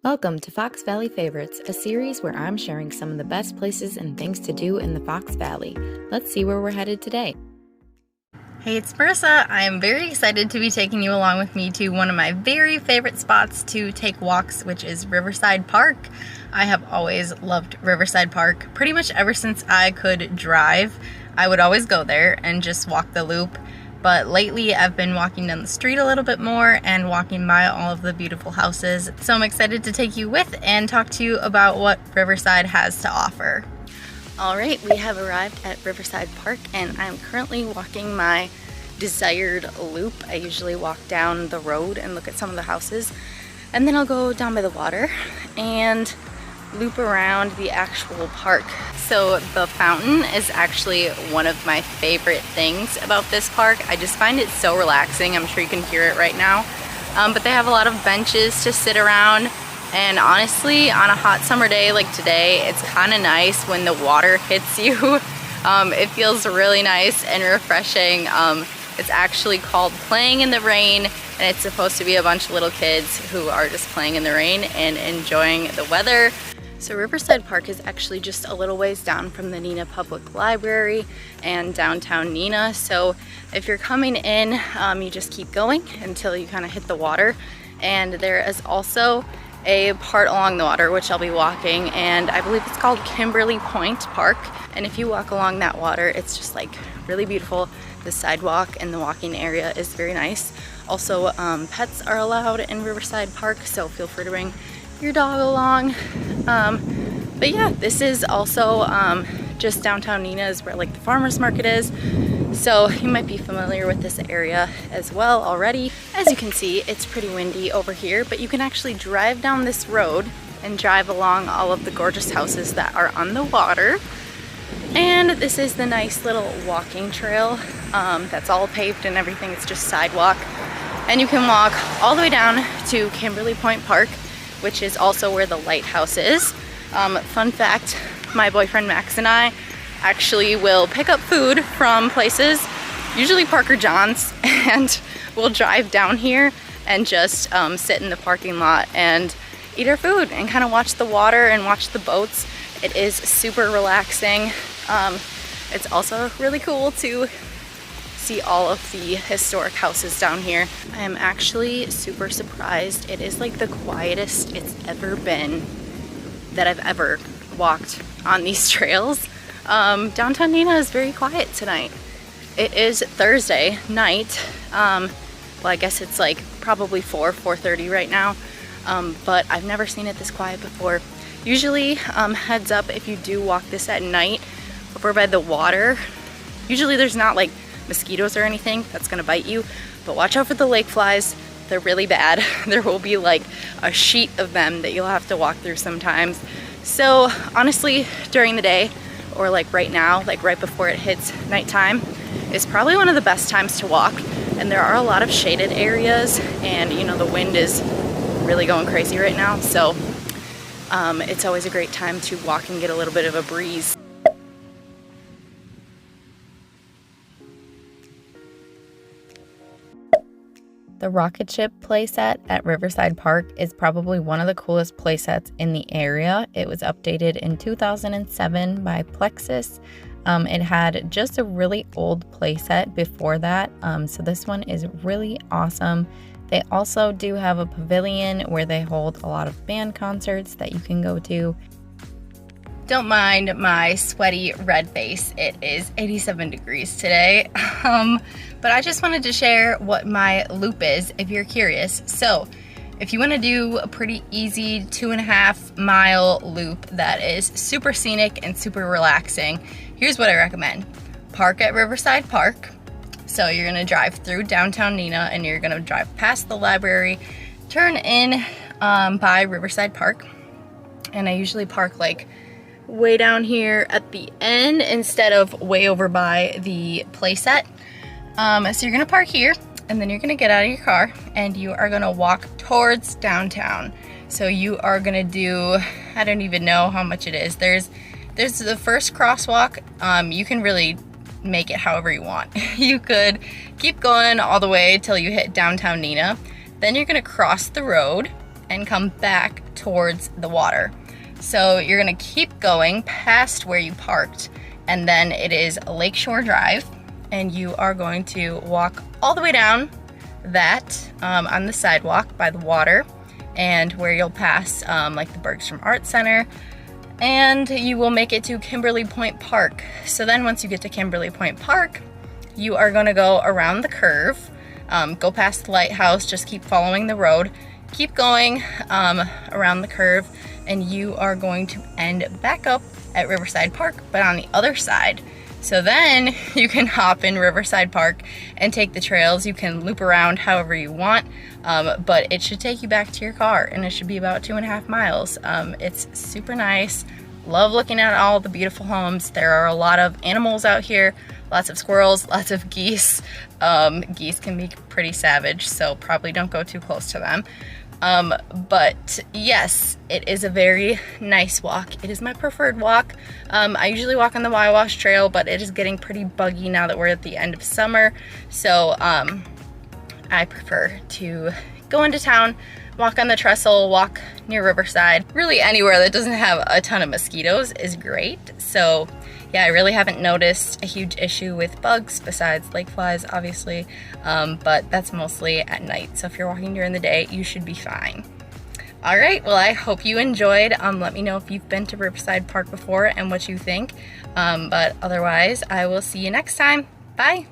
Welcome to Fox Valley Favorites, a series where I'm sharing some of the best places and things to do in the Fox Valley. Let's see where we're headed today. Hey, it's Marissa. I am very excited to be taking you along with me to one of my very favorite spots to take walks, which is Riverside Park. I have always loved Riverside Park. Pretty much ever since I could drive, I would always go there and just walk the loop. But lately I've been walking down the street a little bit more and walking by all of the beautiful houses. So I'm excited to take you with and talk to you about what Riverside has to offer. All right, we have arrived at Riverside Park and I'm currently walking my desired loop. I usually walk down the road and look at some of the houses, and then I'll go down by the water and loop around the actual park. So the fountain is actually one of my favorite things about this park. I just find it so relaxing. I'm sure you can hear it right now. But they have a lot of benches to sit around. And honestly, on a hot summer day like today, it's kind of nice when the water hits you. It feels really nice and refreshing. It's actually called Playing in the Rain, and it's supposed to be a bunch of little kids who are just playing in the rain and enjoying the weather. So Riverside Park is actually just a little ways down from the Neenah Public Library and downtown Neenah. So if you're coming in, you just keep going until you kind of hit the water. And there is also a part along the water which I'll be walking, and I believe it's called Kimberly Point Park. And if you walk along that water, it's just like really beautiful. The sidewalk and the walking area is very nice. Also, pets are allowed in Riverside Park, so feel free to bring your dog along. But yeah, this is also just downtown Neenah is where like the farmers market is. So you might be familiar with this area as well already. As you can see, it's pretty windy over here, but you can actually drive down this road and drive along all of the gorgeous houses that are on the water. And this is the nice little walking trail that's all paved and everything. It's just sidewalk. And you can walk all the way down to Kimberly Point Park, which is also where the lighthouse is. Fun fact, my boyfriend Max and I actually will pick up food from places, usually Parker John's, and we'll drive down here and just sit in the parking lot and eat our food and kind of watch the water and watch the boats. It is super relaxing. It's also really cool to see all of the historic houses down here. I am actually super surprised. It is like the quietest it's ever been that I've ever walked on these trails. Downtown Neenah is very quiet tonight. It is Thursday night. Well, I guess it's like probably 4:30 right now, but I've never seen it this quiet before. Usually, heads up if you do walk this at night over by the water, usually there's not like mosquitoes or anything that's gonna bite you, but watch out for the lake flies. They're really bad. There will be like a sheet of them that you'll have to walk through sometimes. So honestly, during the day, or like right now, like right before it hits nighttime, is probably one of the best times to walk. And there are a lot of shaded areas, and you know, the wind is really going crazy right now. So it's always a great time to walk and get a little bit of a breeze. The rocket ship playset at Riverside Park is probably one of the coolest playsets in the area. It was updated in 2007 by Plexus. It had just a really old playset before that, so this one is really awesome. They also do have a pavilion where they hold a lot of band concerts that you can go to. Don't mind my sweaty red face. It is 87 degrees today. But I just wanted to share what my loop is if you're curious. So if you want to do a pretty easy 2.5 mile loop that is super scenic and super relaxing, here's what I recommend. Park at Riverside Park. So you're going to drive through downtown Neenah and you're going to drive past the library, turn in by Riverside Park. And I usually park like way down here at the end instead of way over by the playset. So you're gonna park here and then you're gonna get out of your car and you are gonna walk towards downtown. So you are gonna do, I don't even know how much it is. There's the first crosswalk. You can really make it however you want. You could keep going all the way till you hit downtown Neenah. Then you're gonna cross the road and come back towards the water. So you're gonna keep going past where you parked, and then it is Lakeshore Drive, and you are going to walk all the way down that on the sidewalk by the water, and where you'll pass like the Bergstrom Art Center, and you will make it to Kimberly Point Park. So then once you get to Kimberly Point Park, you are gonna go around the curve, go past the lighthouse, just keep following the road, keep going around the curve, and you are going to end back up at Riverside Park, but on the other side. So then you can hop in Riverside Park and take the trails. You can loop around however you want, but it should take you back to your car, and it should be about 2.5 miles. It's super nice. Love looking at all the beautiful homes. There are a lot of animals out here, lots of squirrels, lots of geese. Geese can be pretty savage, so probably don't go too close to them. But yes, it is a very nice walk. It is my preferred walk. I usually walk on the Wawash Trail, but it is getting pretty buggy now that we're at the end of summer. So I prefer to go into town, walk on the trestle, walk near Riverside. Really anywhere that doesn't have a ton of mosquitoes is great. So yeah, I really haven't noticed a huge issue with bugs besides lake flies, obviously, but that's mostly at night. So if you're walking during the day, you should be fine. All right, well, I hope you enjoyed. Let me know if you've been to Riverside Park before and what you think. But otherwise, I will see you next time. Bye.